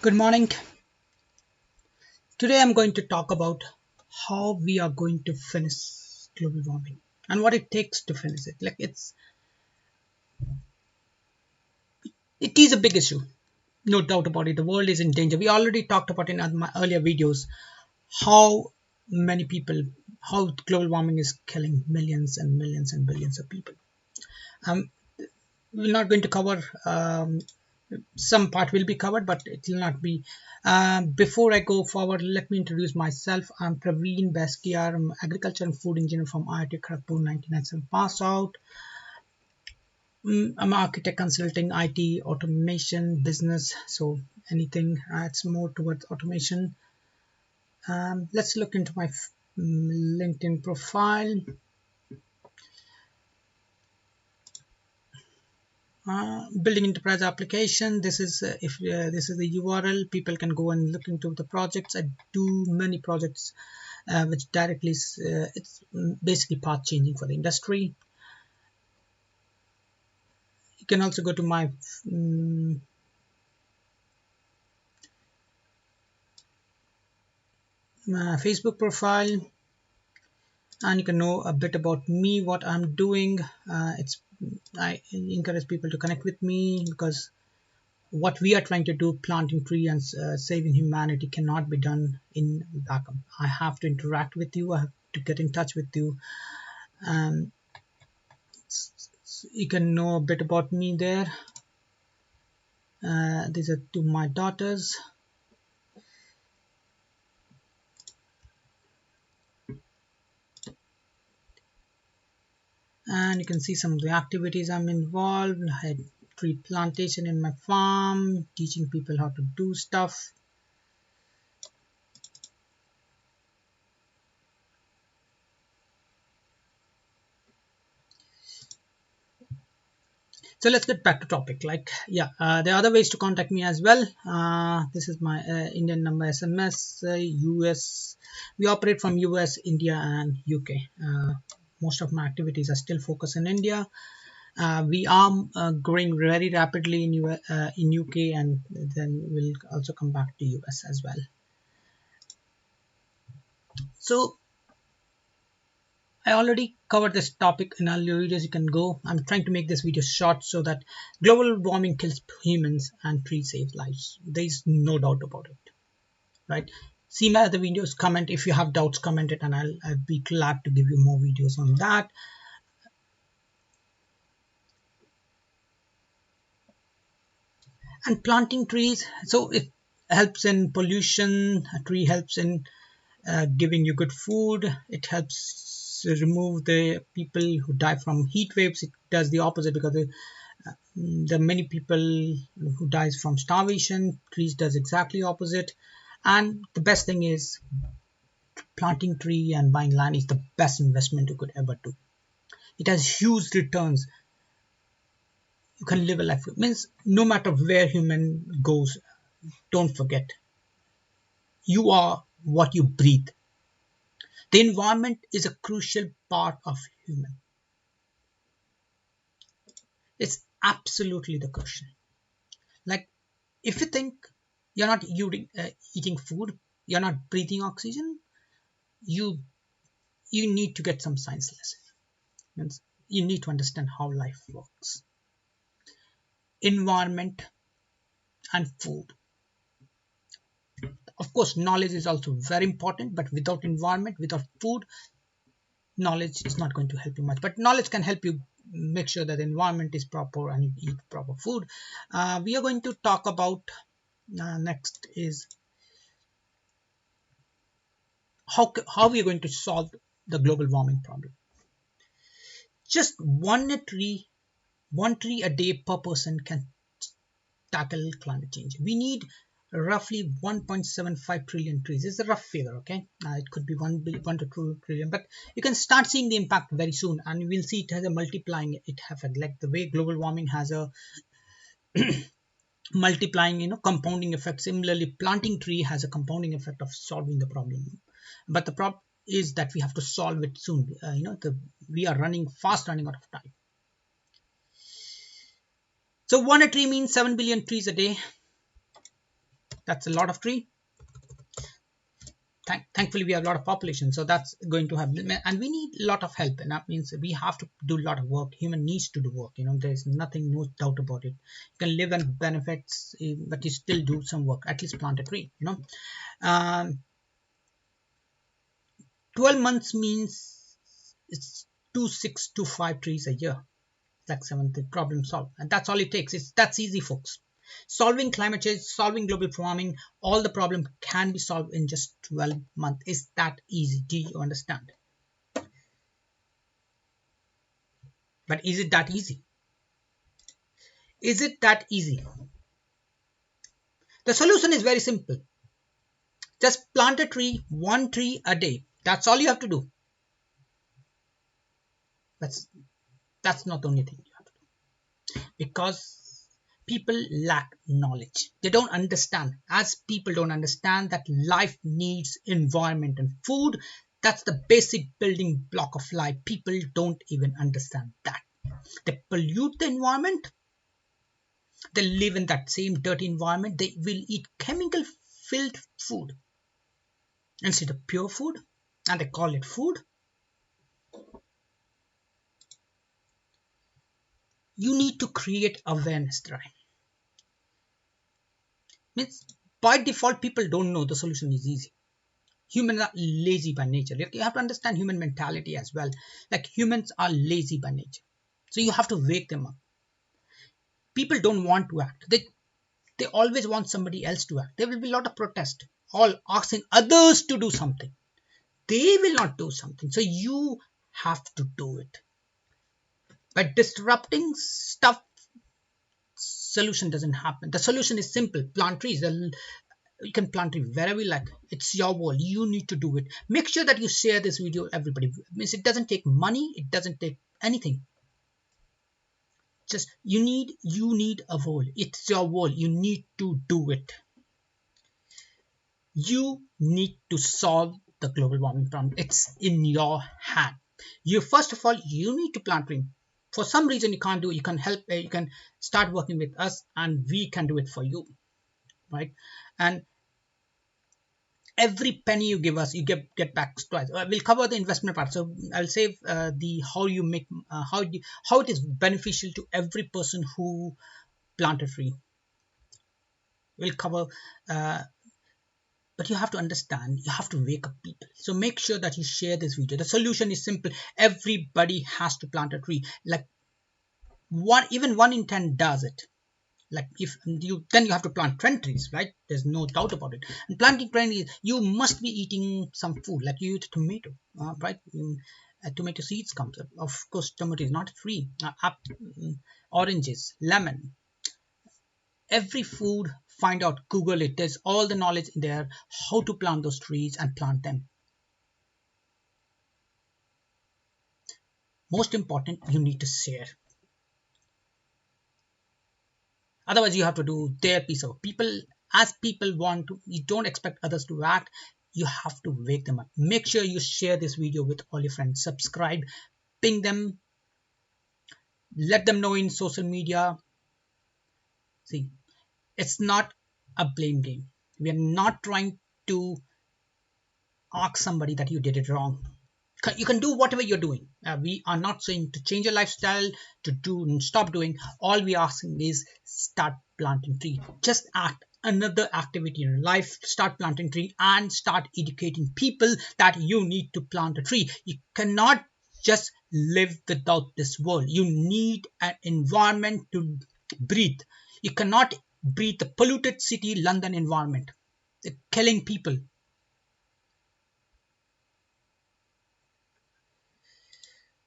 Good morning. Today I'm going to talk about how we are going to finish global warming and what it takes to finish it. It is a big issue, no doubt about it. The world is in danger. We already talked about in my earlier videos how many people, how global warming is killing millions and millions and billions of people. Um, we're not going to cover some part will be covered, but it will not be. Before I go forward, let me introduce myself. I'm Praveen Baskiar. I'm agriculture and food engineer from IIT Kharagpur, 1997 pass out. I'm an architect consulting IT, automation, business. So anything that's more towards automation. Let's look into my LinkedIn profile. Building enterprise application. This is if this is the URL. People can go and look into the projects. I do many projects which directly it's basically path changing for the industry. You can also go to my Facebook profile, and you can know a bit about me, what I'm doing. I encourage people to connect with me because what we are trying to do, planting tree and saving humanity, cannot be done in vacuum. I have to interact with you. I have to get in touch with you. Um, you can know a bit about me there. These are two my daughters. And you can see some of the activities I'm involved. I had tree plantation in my farm, teaching people how to do stuff. So let's get back to topic. There are other ways to contact me as well. This is my Indian number, SMS, US. We operate from US, India, and UK. Most of my activities are still focused in India. We are growing very rapidly in UK, and then we'll also come back to US as well. So I already covered this topic in earlier videos. You can go. I'm trying to make this video short so that global warming kills humans and trees save lives. There is no doubt about it, right? See my other videos, comment if you have doubts, comment it, and I'll be glad to give you more videos on that. And planting trees, so it helps in pollution. A tree helps in giving you good food. It helps remove the people who die from heat waves. It does the opposite because there are many people who dies from starvation. Trees does exactly opposite. And the best thing is planting tree and buying land is the best investment you could ever do. It has huge returns. You can live a life. It means no matter where human goes, don't forget you are what you breathe. The environment is a crucial part of human. It's absolutely the crucial. Like if you think you're not eating food, you're not breathing oxygen, you you need to get some science lesson. Means you need to understand how life works. Environment and food. Of course, knowledge is also very important, but without environment, without food, knowledge is not going to help you much. But knowledge can help you make sure that the environment is proper and you eat proper food. We are going to talk about next is how we are going to solve the global warming problem. Just one tree a day per person can tackle climate change. We need roughly 1.75 trillion trees. It's a rough figure, okay? It could be 1 to 2 trillion, but you can start seeing the impact very soon, and we'll see it has a multiplying effect, like the way global warming has a multiplying, compounding effect. Similarly, planting tree has a compounding effect of solving the problem. But the problem is that we have to solve it soon. We are running out of time. So one a tree means 7 billion trees a day. That's a lot of tree. Thankfully we have a lot of population, so that's going to have, and we need a lot of help, and that means we have to do a lot of work. Human needs to do work, there's nothing, no doubt about it. You can live and benefits, but you still do some work. At least plant a tree. um, 12 months means it's 2, 6 to 5 trees a year. Like seventh, problem solved, and that's all it takes. That's easy, folks. Solving climate change, solving global warming, all the problem can be solved in just 12 months. Is that easy? Do you understand? But is it that easy? Is it that easy? The solution is very simple. Just plant a tree, one tree a day. That's all you have to do. That's not the only thing you have to do, because people lack knowledge. They don't understand. As people don't understand that life needs environment and food, that's the basic building block of life. People don't even understand that. They pollute the environment. They live in that same dirty environment. They will eat chemical filled food instead of pure food, and they call it food. You need to create awareness, right? Means by default people don't know the solution is easy. Humans are lazy by nature. You have to understand human mentality as well. Like, humans are lazy by nature, so you have to wake them up. People don't want to act. They always want somebody else to act. There will be a lot of protest, all asking others to do something. They will not do something, so you have to do it. By disrupting stuff, solution doesn't happen. The solution is simple. Plant trees. You can plant tree wherever you like. It's your world. You need to do it. Make sure that you share this video, everybody. Means it doesn't take money. It doesn't take anything. Just you need a world. It's your world. You need to do it. You need to solve the global warming problem. It's in your hand. First of all, you need to plant tree. For some reason you can't do it, you can help. You can start working with us, and we can do it for you, right? And every penny you give us, you get back twice. We'll cover the investment part, so I'll save the how you make how it is beneficial to every person who plant a tree. We'll cover, but you have to understand, you have to wake up people. So make sure that you share this video. The solution is simple. Everybody has to plant a tree. Like, even 1 in 10 does it. Like, if you then you have to plant 20 trees, right? There's no doubt about it. And planting 20, you must be eating some food. Like, you eat tomato, right? Tomato seeds comes up. Of course, tomato is not free. Oranges, lemon, every food. Find out, Google it. There's all the knowledge in there how to plant those trees and plant them. Most important, you need to share. Otherwise, you have to do their piece of people. As people want to, you don't expect others to act. You have to wake them up. Make sure you share this video with all your friends. Subscribe, ping them, let them know in social media. See, it's not a blame game. We are not trying to ask somebody that you did it wrong. You can do whatever you're doing. We are not saying to change your lifestyle, to do and stop doing. All we are asking is start planting tree. Just act another activity in your life. Start planting tree and start educating people that you need to plant a tree. You cannot just live without this world. You need an environment to breathe. You cannot breathe the polluted city London environment. They're killing people.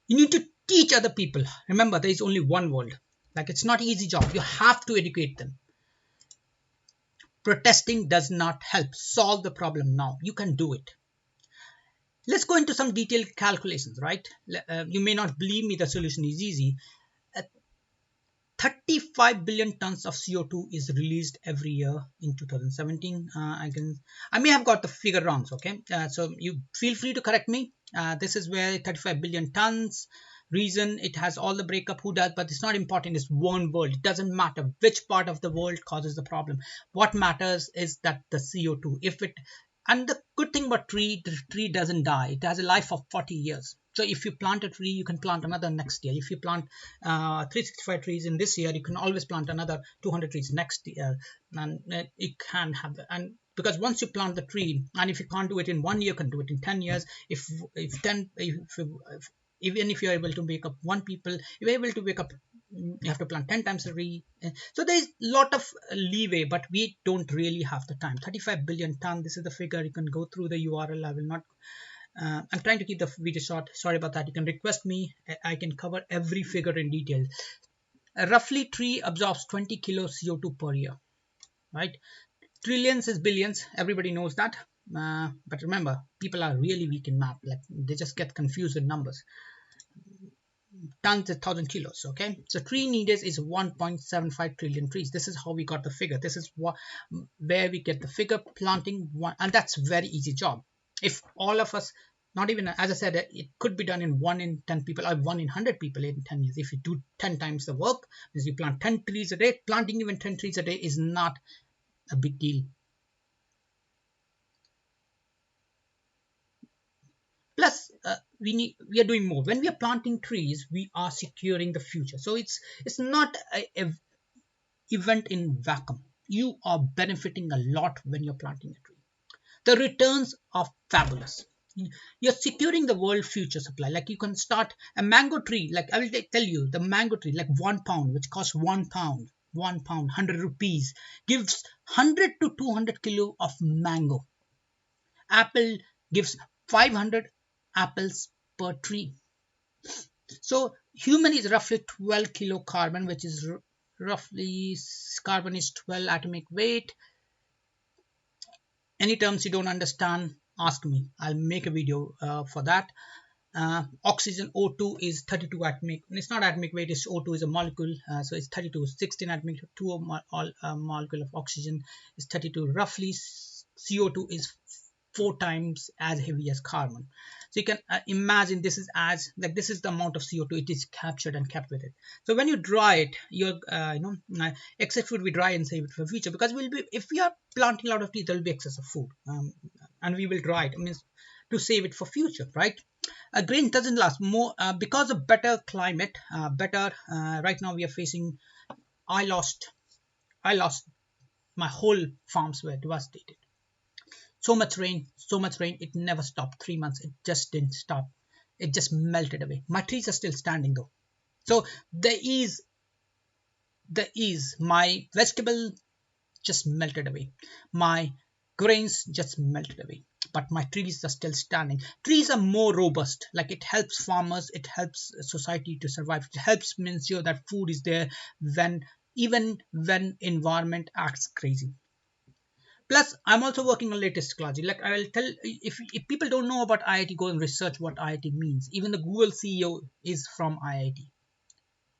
You need to teach other people. Remember, there is only one world. Like, it's not an easy job. You have to educate them. Protesting does not help solve the problem now. You can do it. Let's go into some detailed calculations, right? You may not believe me, the solution is easy. 35 billion tons of CO2 is released every year in 2017. I may have got the figure wrong, okay? So you feel free to correct me. This is where 35 billion tons reason it has all the breakup, who does, but it's not important. It's one world. It doesn't matter which part of the world causes the problem. What matters is that the CO2, if it, and the good thing about tree, the tree doesn't die. It has a life of 40 years. So if you plant a tree, you can plant another next year. If you plant 365 trees in this year, you can always plant another 200 trees next year. And it can have, and because once you plant the tree, and if you can't do it in 1 year, you can do it in 10 years. If 10 if even if you're able to wake up one people, you're able to wake up, you have to plant 10 times a tree. So there's a lot of leeway, but we don't really have the time. 35 billion ton, this is the figure. You can go through the URL. I will not, I'm trying to keep the video short, sorry about that. You can request me, I can cover every figure in detail. Roughly tree absorbs 20 kilos CO2 per year, right? Trillions is billions, everybody knows that. But remember, people are really weak in math, like they just get confused with numbers. Tons is 1000 kilos. Okay, so tree needed is 1.75 trillion trees. This is how we got the figure. This is what, where we get the figure. Planting one, and that's very easy job. If all of us, not even, as I said, it could be done in 1 in 10 people or 1 in 100 people in 10 years. If you do 10 times the work, means you plant 10 trees a day. Planting even 10 trees a day is not a big deal. Plus we are doing more. When we are planting trees, we are securing the future. So it's not a event in vacuum. You are benefiting a lot when you're planting a tree. The returns are fabulous. You're securing the world future supply. Like you can start a mango tree, like I will tell you, the mango tree, like 1 pound, which costs 1 pound, 1 pound, 100 rupees, gives 100 to 200 kilo of mango. Apple gives 500 apples per tree. So human is roughly 12 kilo carbon, which is roughly, carbon is 12 atomic weight. Any terms you don't understand, ask me. I'll make a video for that. Oxygen O2 is 32 atomic. It's not atomic weight. It's O2 is a molecule, so it's 32. 16 atomic. 2 molecule of oxygen is 32. Roughly, CO2 is 4 times as heavy as carbon. So you can imagine this is as, like, this is the amount of CO2 it is captured and kept with it. So when you dry it, your excess food we dry and save it for future, because we'll be, if we are planting a lot of trees, there will be excess of food, and we will dry it. I mean, to save it for future, right? Grain doesn't last more because of better climate. Right now we are facing. I lost my whole farms were devastated. So much rain, it never stopped. 3 months, it just didn't stop. It just melted away. My trees are still standing though. So there is my vegetable just melted away. My grains just melted away. But my trees are still standing. Trees are more robust. Like, it helps farmers, it helps society to survive. It helps ensure that food is there even when environment acts crazy. Plus, I'm also working on latest technology. Like, I will tell, if people don't know about IIT, go and research what IIT means. Even the Google CEO is from IIT,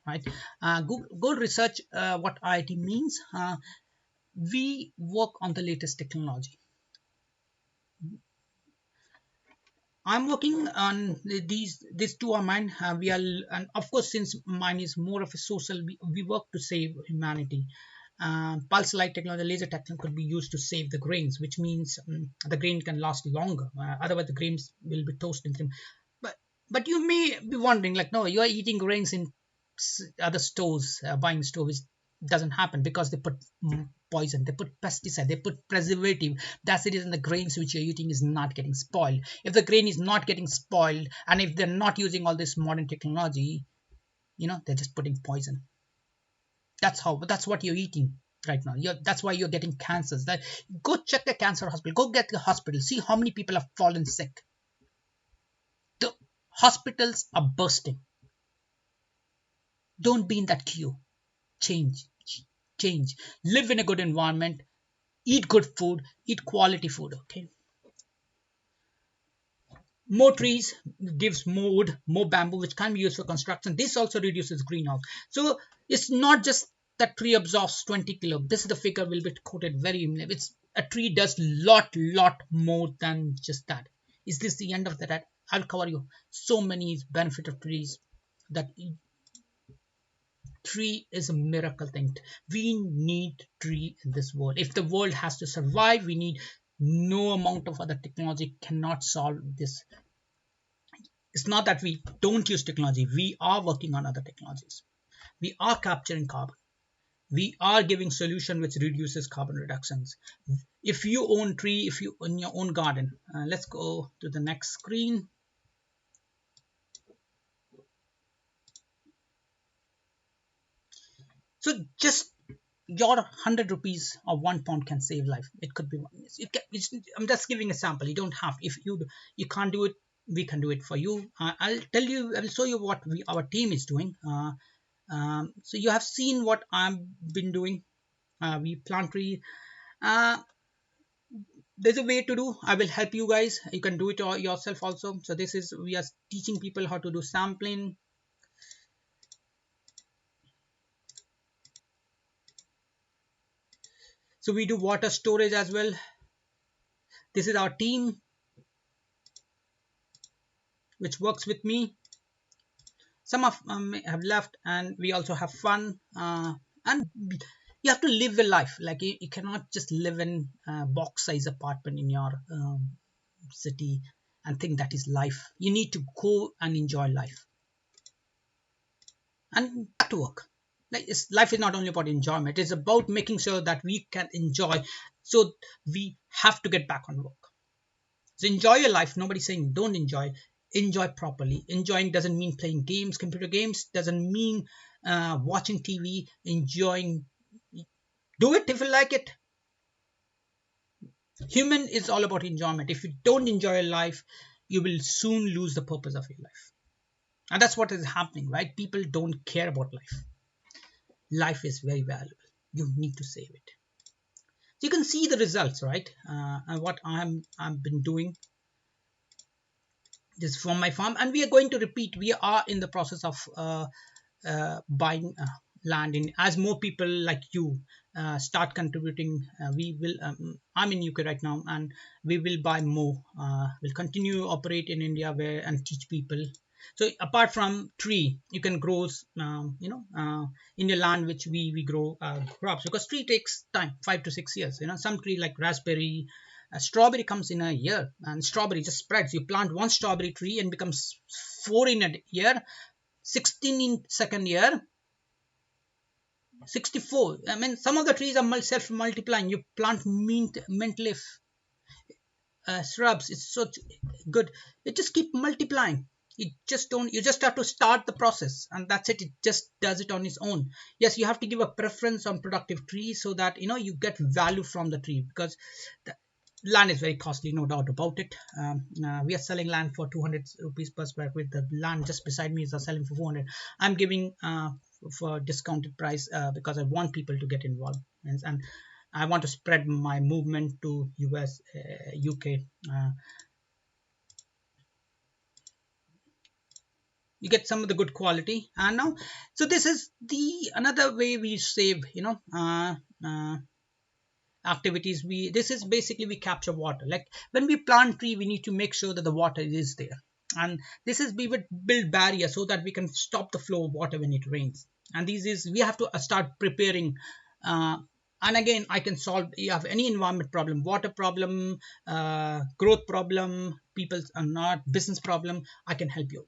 right? Go research what IIT means. We work on the latest technology. I'm working on these two are mine. We are, and of course, since mine is more of a social, we work to save humanity. Pulse light technology, laser technology could be used to save the grains, which means the grain can last longer. Otherwise, the grains will be toasted. But you may be wondering, like, no, you are eating grains in other stores, buying stores. Doesn't happen because they put poison, they put pesticide, they put preservative. That's the reason the grains which you're eating is not getting spoiled. If the grain is not getting spoiled, and if they're not using all this modern technology, they're just putting poison. That's what you're eating right now. That's why you're getting cancers. Go check the cancer hospital, go get the hospital, see how many people have fallen sick. The hospitals are bursting. Don't be in that queue. Change. Live in a good environment, eat good food, eat quality food. Okay, more trees gives more wood, more bamboo, which can be used for construction. This also reduces greenhouse. So it's not just that tree absorbs 20 kilo. This is the figure will be quoted very. It's a tree does lot more than just that. Is this the end of that? I'll cover you so many benefit of trees. that tree is a miracle thing. We need tree in this world. If the world has to survive, we need, no amount of other technology cannot solve this. It's not that we don't use technology. We are working on other technologies. We are capturing carbon. We are giving solution which reduces carbon reductions. If you own tree, if you own your own garden, let's go to the next screen. So just your 100 rupees or 1 pound can save life. It could be I'm just giving a sample. You don't have, if you can't do it, we can do it for you. I'll show you what our team is doing. So you have seen what I've been doing. We plant tree. uh, there's a way to do. I will help you guys. You can do it yourself also. So this is, we are teaching people how to do sampling. So we do water storage as well. This is our team which works with me. Some of have left, and we also have fun. And you have to live the life. Like you cannot just live in a box size apartment in your city and think that is life. You need to go and enjoy life and back to work. Like life is not only about enjoyment, it's about making sure that we can enjoy. So we have to get back on work. So enjoy your life. Nobody's saying don't enjoy. Enjoy properly. Enjoying doesn't mean playing games, computer games, doesn't mean watching TV. Enjoying, do it if you like it. Human is all about enjoyment. If you don't enjoy your life, you will soon lose the purpose of your life. And that's what is happening, right? People don't care about life. Life is very valuable. You need to save it. So you can see the results, right? And what I've been doing this from my farm, and we are going to repeat. We are in the process of buying land. In as more people like you start contributing, we will. I'm in UK right now, and we will buy more. We'll continue to operate in India where and teach people. So apart from tree, you can grow, in your land which we grow crops, because tree takes time, 5 to 6 years. Some tree like raspberry, a strawberry comes in a year, and strawberry just spreads. You plant one strawberry tree and becomes 4 in a year, 16 in second year, 64. I mean, some of the trees are self multiplying. You plant mint leaf shrubs. It's so good. It just keep multiplying. You just have to start the process, and that's it. It just does it on its own. Yes, you have to give a preference on productive trees so that you get value from the tree, because the land is very costly, no doubt about it. We are selling land for 200 rupees per square feet. The land just beside me is selling for 400. I'm giving for discounted price because I want people to get involved, and I want to spread my movement to US, UK. You get some of the good quality. And now, so this is the another way we save, activities. This is basically we capture water. Like when we plant tree, we need to make sure that the water is there, and this is we would build barrier so that we can stop the flow of water when it rains. And this is we have to start preparing. And again, I can solve, you have any environment problem, water problem, growth problem, people are not business problem, I can help you.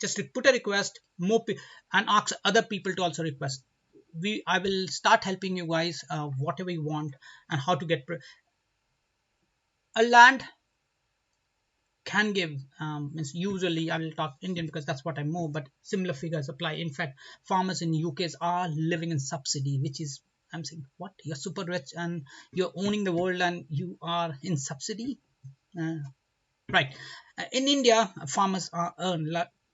Just put a request, and ask other people to also request. I will start helping you guys whatever you want, and how to get a land can give, means usually I will talk Indian because that's what I know, but similar figures apply. In fact, farmers in UKs are living in subsidy, which is, I'm saying, what, you're super rich and you're owning the world and you are in subsidy. uh, right. In India, farmers are earn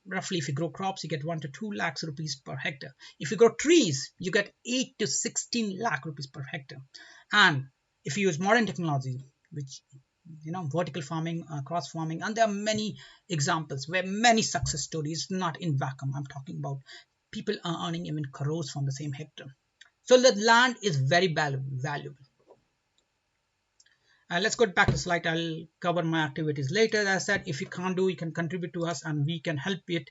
roughly, if you grow crops, you get 1 to 2 lakhs rupees per hectare. If you grow trees, you get 8 to 16 lakh rupees per hectare. And if you use modern technology, which vertical farming, cross farming, and there are many examples where many success stories, not in vacuum. I'm talking about people are earning even crores from the same hectare. So the land is very valuable. Let's go back to slide. I'll cover my activities later. As I said, if you can't do, you can contribute to us and we can help it.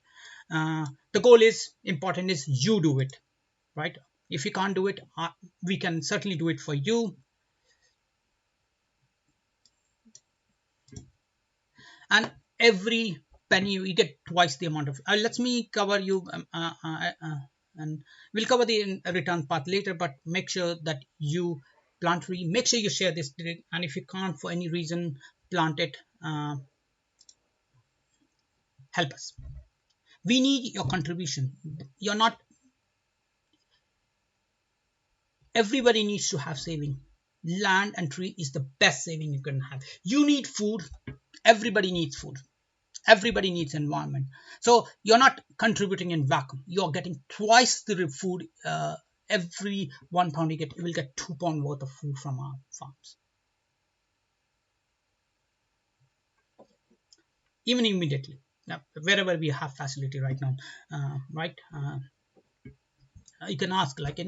The goal is important is you do it, right? If you can't do it, we can certainly do it for you. And every penny you get twice the amount of. Let me cover you, and we'll cover the return path later. But make sure that you plant tree. Make sure you share this, and if you can't for any reason plant it, help us. We need your contribution. You're not. Everybody needs to have saving. Land and tree is the best saving you can have. You need food. Everybody needs food. Everybody needs environment. So you're not contributing in vacuum. You're getting twice the food. Every 1 pound you get, you will get 2 pound worth of food from our farms. Even immediately. Now, wherever we have facility right now, right? You can ask, like,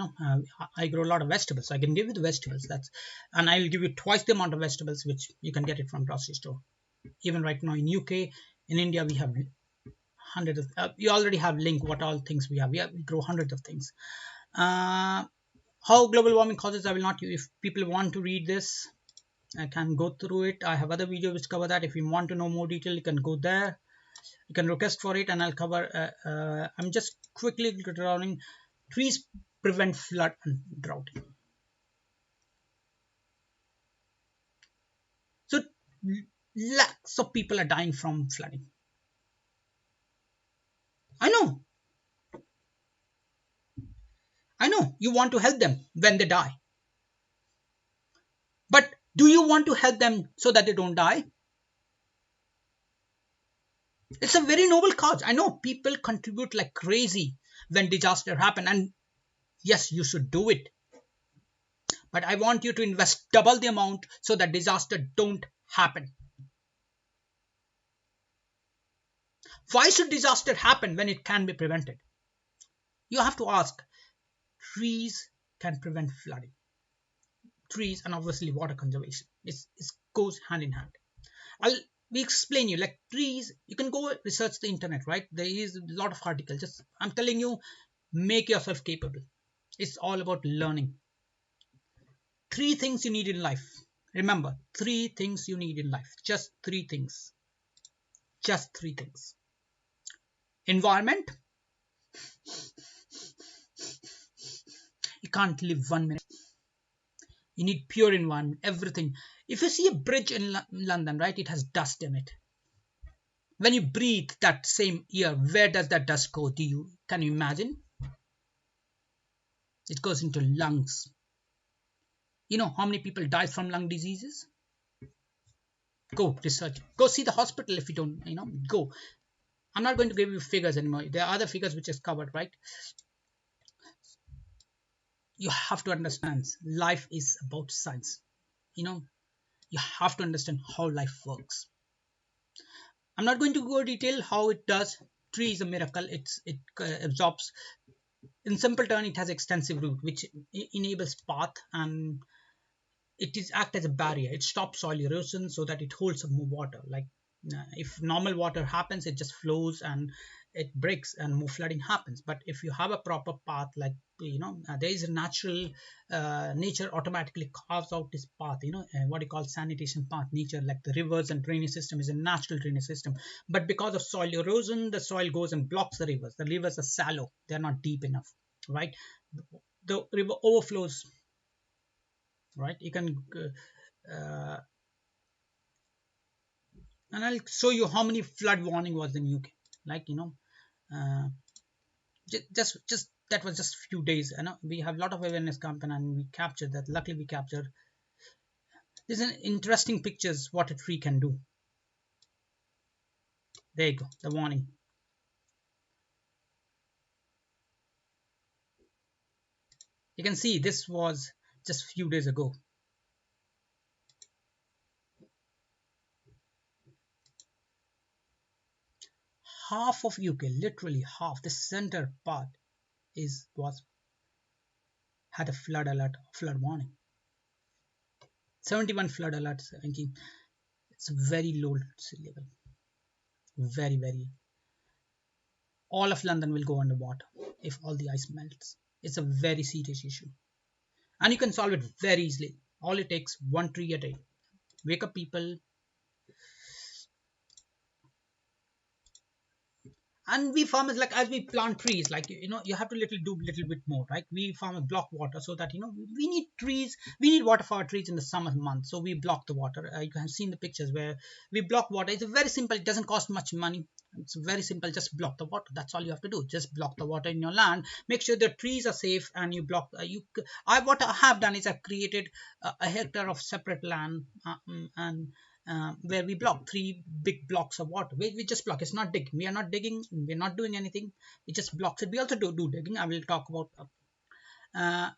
I grow a lot of vegetables, so I can give you the vegetables. And I'll give you twice the amount of vegetables which you can get it from grocery store. Even right now in UK, in India, we have hundreds of. We already have link what all things we have. We grow hundreds of things. How global warming causes, I will not. If people want to read this, I can go through it. I have other videos which cover that. If you want to know more detail, you can go there. You can request for it, and I'll cover. I'm just quickly drawing. Trees prevent flood and drought. So lakhs of people are dying from flooding. I know. I know. You want to help them when they die. But do you want to help them so that they don't die? It's a very noble cause. I know people contribute like crazy when disaster happen, and yes, you should do it. But I want you to invest double the amount so that disaster don't happen. Why should disaster happen when it can be prevented? You have to ask. Trees can prevent flooding. Trees and obviously water conservation. It goes hand in hand. We explain you, like trees. You can go research the internet, right? There is a lot of articles. Just I'm telling you, make yourself capable. It's all about learning. Three things you need in life. Remember, three things you need in life. Just three things. Just three things. Environment. You can't live 1 minute. You need pure environment, everything. If you see a bridge in London, right, it has dust in it. When you breathe that same air, where does that dust go? Can you imagine? It goes into lungs. You know how many people die from lung diseases? Go research. Go see the hospital if you don't, go. I'm not going to give you figures anymore. There are other figures which is covered, right? You have to understand life is about science. You have to understand how life works. I'm not going to go detail how it does. Tree is a miracle. It absorbs. In simple term, it has extensive root, which enables path, and it is act as a barrier. It stops soil erosion so that it holds some more water. Like if normal water happens, it just flows and it breaks and more flooding happens. But if you have a proper path, like there is a natural nature automatically carves out this path. What you call sanitation path. Nature, like the rivers and drainage system, is a natural drainage system. But because of soil erosion, the soil goes and blocks the rivers. The rivers are shallow; they're not deep enough, right? The river overflows, right? You can and I'll show you how many flood warning was in UK. Like uh, just that was just few days. We have a lot of awareness campaign and we captured that. Luckily, we captured. There's an interesting pictures what a tree can do. There you go, the warning. You can see this was just few days ago. Half of UK, literally half, the center part had a flood alert, flood warning. 71 flood alerts ranking. It's very low sea level. Very, very. All of London will go underwater if all the ice melts. It's a very serious issue. And you can solve it very easily. All it takes, one tree a day. Wake up people. And we farmers, like, as we plant trees, like, you have to do little bit more, right? We farmers block water so that, we need trees, we need water for our trees in the summer months, so we block the water. You have seen the pictures where we block water. It's very simple, it doesn't cost much money. It's very simple, just block the water. That's all you have to do. Just block the water in your land, make sure the trees are safe, and you block. What I have done is I've created a hectare of separate land, and where we block 3 big blocks of water. We just block. It's not digging. We are not digging. We're not doing anything. We just blocks it. We also do digging. I will talk about.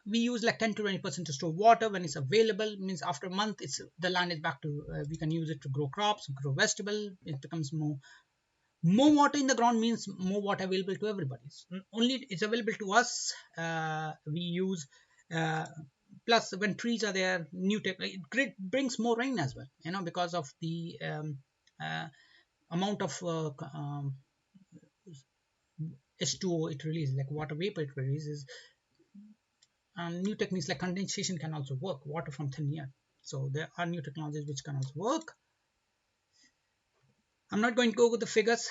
We use like 10 to 20% to store water when it's available. Means after a month, the land is back to. We can use it to grow crops, grow vegetable. It becomes more water in the ground means more water available to everybody. Only it's available to us. We use. Plus, when trees are there, it brings more rain as well, because of the amount of H2O it releases, like water vapor it releases. And new techniques like condensation can also work, water from thin air. So there are new technologies which can also work. I'm not going to go over the figures.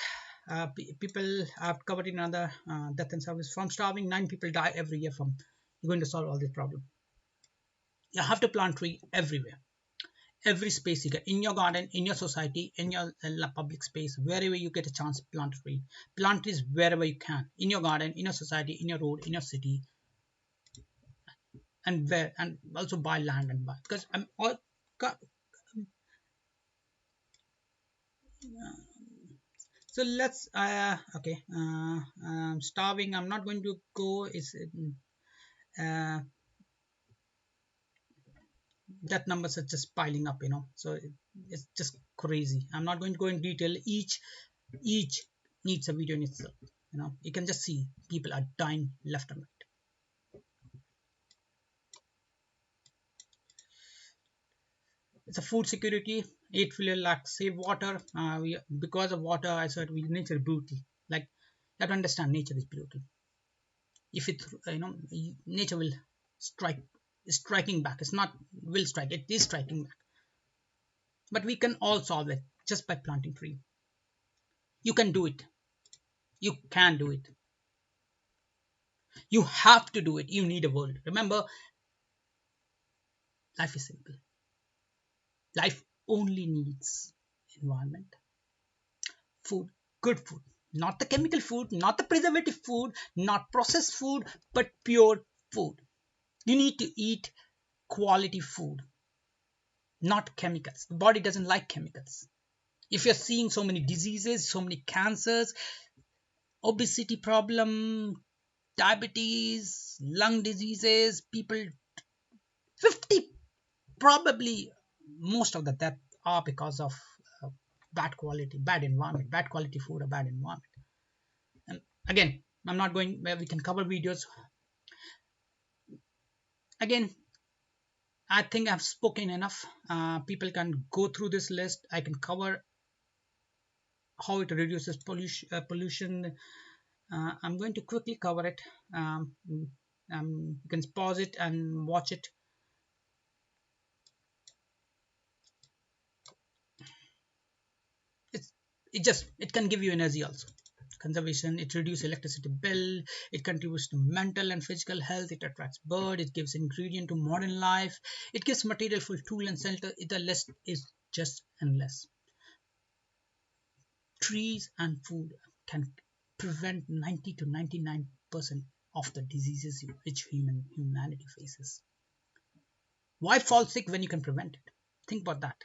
People have covered in another death and service. From starving, 9 people die every year from. You're going to solve all this problem. You have to plant tree everywhere. Every space you get, in your garden, in your society, in your public space, wherever you get a chance, plant a tree. Plant trees wherever you can, in your garden, in your society, in your road, in your city, and also buy land and buy, because I'm all. So let's okay. Starving. I'm not going to go. Is that numbers are just piling up, so it's just crazy. I'm not going to go in detail. Each needs a video in itself. You can just see people are dying left and right. It's a food security. 8 billion lakhs save water. Because of water, I said nature is brutal. Like, you have to understand, nature is brutal. If it, nature will striking back. It's not will strike. It is striking back. But we can all solve it just by planting tree. You can do it. You can do it. You have to do it. You need a world. Remember, life is simple. Life only needs environment, food, good food, not the chemical food, not the preservative food, not processed food, but pure food. You need to eat quality food, not chemicals. The body doesn't like chemicals. If you're seeing so many diseases, so many cancers, obesity problem, diabetes, lung diseases, people, 50, probably most of the death are because of bad quality, bad environment, bad quality food, or bad environment. And again, I'm not going where we can cover videos. Again, I think I've spoken enough. People can go through this list. I can cover how it reduces pollution. I'm going to quickly cover it. You can pause it and watch it. It can give you energy also. Conservation, it reduces electricity bill, it contributes to mental and physical health, it attracts bird, it gives ingredient to modern life, it gives material for tool and shelter. The list is just endless. Trees and food can prevent 90 to 99% of the diseases which humanity faces. Why fall sick when you can prevent it? Think about that.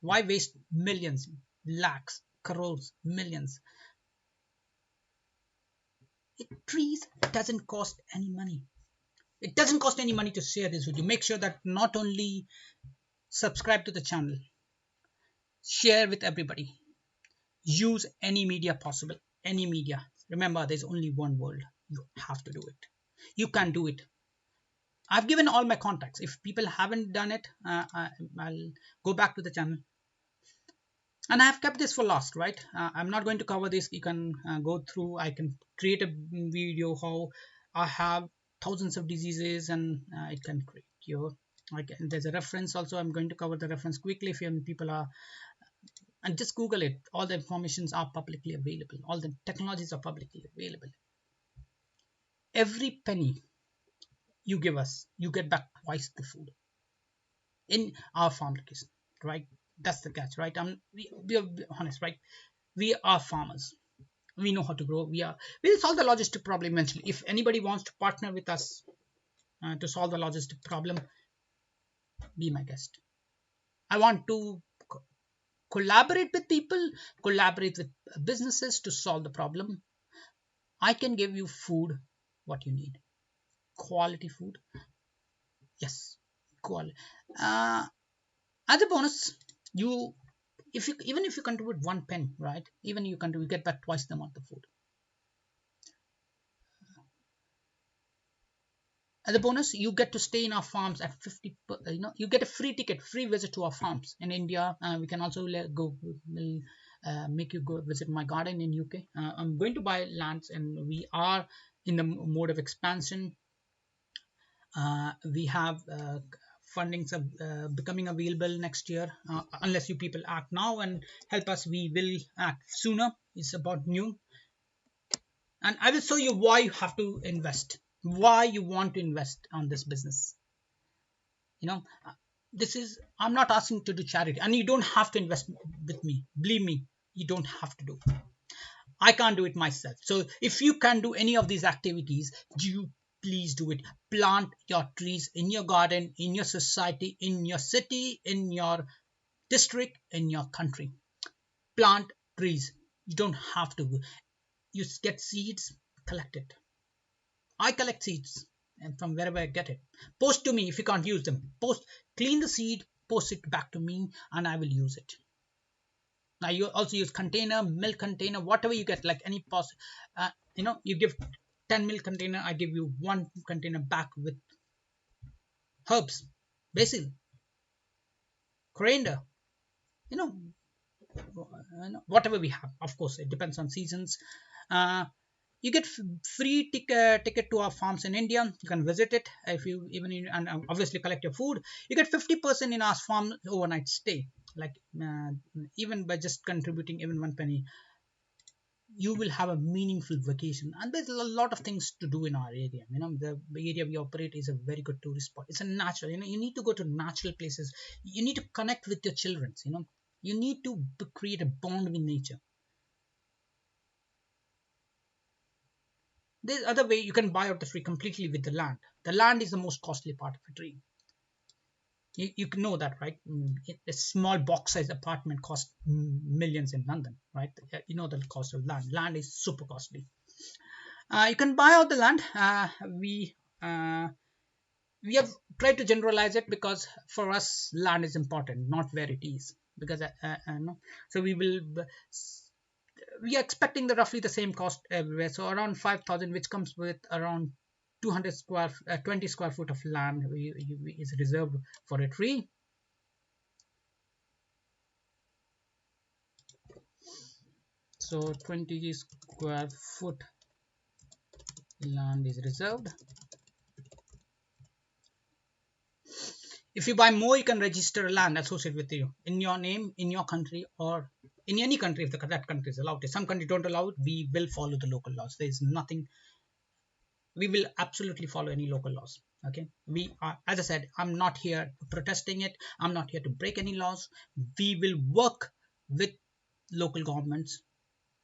Why waste millions, lakhs, crores, millions? Trees doesn't cost any money. It doesn't cost any money to share this video. Make sure that not only subscribe to the channel, share with everybody. Use any media possible. Any media. Remember, there's only one world. You have to do it. You can do it. I've given all my contacts. If people haven't done it, I'll go back to the channel. And I've kept this for last, right? I'm not going to cover this. You can go through. I can create a video how I have thousands of diseases and it can create cure. There's a reference also. I'm going to cover the reference quickly if people are, and just Google it. All the informations are publicly available. All the technologies are publicly available. Every penny you give us, you get back twice the food in our farm location, right? That's the catch, right? We are honest, right? We are farmers. We know how to grow. We'll solve the logistic problem eventually. If anybody wants to partner with us to solve the logistic problem, be my guest. I want to collaborate with people, collaborate with businesses to solve the problem. I can give you food, what you need, quality food. Yes, quality. Uh, as a bonus, you if you even if you contribute 1 penny, right? Even you get back twice the amount of food. As a bonus, you get to stay in our farms at 50. You get a free ticket, free visit to our farms in India. We can also make you go visit my garden in UK. I'm going to buy lands, and we are in the mode of expansion. We have fundings becoming available next year. Unless you people act now and help us, we will act sooner. It's about new, and I will show you why you have to invest, why you want to invest on this business. You know, this is, I'm not asking to do charity, and you don't have to invest with me. Believe me, you don't have to do. I can't do it myself. So if you can do any of these activities, you please do it. Plant your trees in your garden, in your society, in your city, in your district, in your country. Plant trees. You don't have to. You get seeds, collect it. I collect seeds and from wherever I get it. Post to me if you can't use them. Clean the seed, post it back to me, and I will use it. Now you also use container, milk container, whatever you get, like any you give 10 milk container, I give you 1 container back with herbs, basil, coriander, you know, whatever we have. Of course, it depends on seasons. You get free ticket to our farms in India. You can visit it if you and obviously collect your food. You get 50% in our farm overnight stay. Like even by just contributing even 1 penny, you will have a meaningful vacation. And there's a lot of things to do in our area. The area we operate is a very good tourist spot. It's a natural, you need to go to natural places. You need to connect with your children. You need to create a bond with nature. There's other way. You can buy out the tree completely with the land. The land is the most costly part of a tree. You can know that, right? A small box size apartment costs millions in London, right? You know the cost of land. Land is super costly. You can buy out the land. We have tried to generalize it because for us land is important, not where it is. Because no. So we are expecting roughly the same cost everywhere. So around 5,000, which comes with around 20 square foot of land is reserved for a tree. So 20 square foot land is reserved. If you buy more, you can register land associated with you in your name, in your country, or in any country if that country is allowed. If some countries don't allow it, we will follow the local laws. There is nothing. We will absolutely follow any local laws. Okay, we are, as I said, I'm not here protesting it. I'm not here to break any laws. We will work with local governments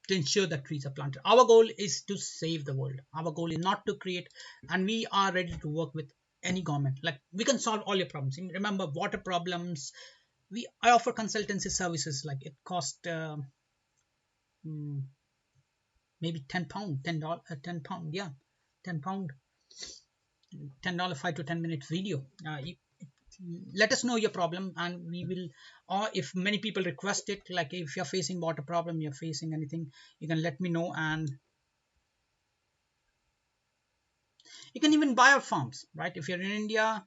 to ensure that trees are planted. Our goal is to save the world. Our goal is not to create, and we are ready to work with any government. Like, we can solve all your problems. Remember, water problems. I offer consultancy services. Like, it cost maybe £10, £10, yeah, £10, $10, 5 to 10 minutes video. Let us know your problem, and we will, or if many people request it, like if you're facing water problem, you're facing anything, you can let me know. And You can even buy out farms, right? If you're in India,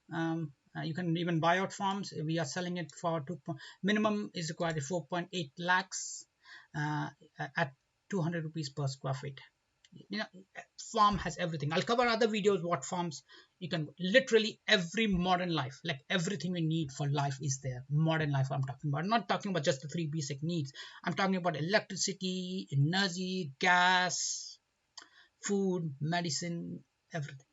you can even buy out farms. We are selling it for minimum is required 4.8 lakhs at 200 rupees per square feet. You know, farm has everything. I'll cover other videos what farms you can, literally every modern life, like everything we need for life is there. Modern life I'm talking about. I'm not talking about just the three basic needs. I'm talking about electricity, energy, gas, food, medicine, everything.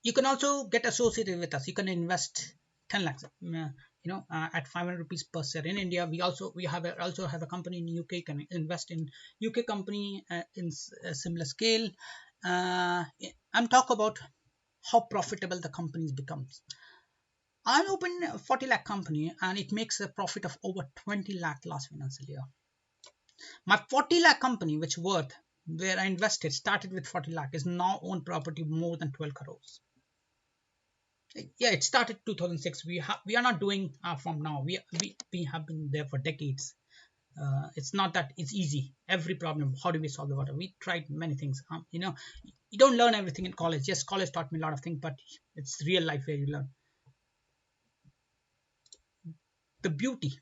You can also get associated with us. You can invest 10 lakhs at 500 rupees per share. In India, we also have a company in UK. You can invest in UK company in a similar scale. I'm talk about how profitable the companies becomes. I opened a 40 lakh company and it makes a profit of over 20 lakh last financial year. My 40 lakh company, which worth where I invested started with 40 lakh, is now own property more than 12 crores. Yeah, it started 2006. We are not doing from now. We have been there for decades. It's not that it's easy. Every problem, how do we solve the water? We tried many things. You don't learn everything in college. Yes, college taught me a lot of things, but it's real life where you learn. The beauty,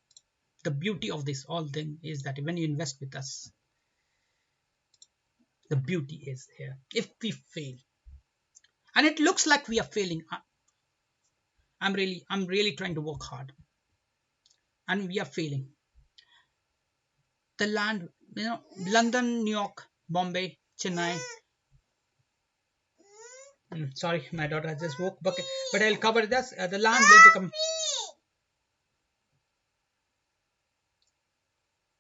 the beauty of this all thing is that when you invest with us, the beauty is here. If we fail, and it looks like we are failing, I'm really trying to work hard, and we are failing. The land, London, New York, Bombay, Chennai. Sorry, my daughter has just woke, but I'll cover this. The land will become.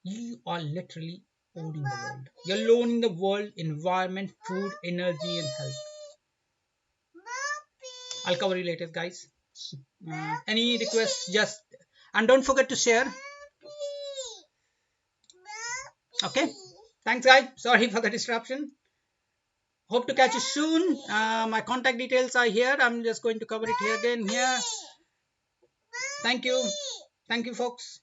You are literally owning the world. You're owning the world, environment, food, energy, and health. I'll cover you later, guys. Any requests? Just and don't forget to share. Okay. Thanks, guys. Sorry for the disruption. Hope to catch you soon. My contact details are here. I'm just going to cover it here again. Here. Thank you. Thank you, folks.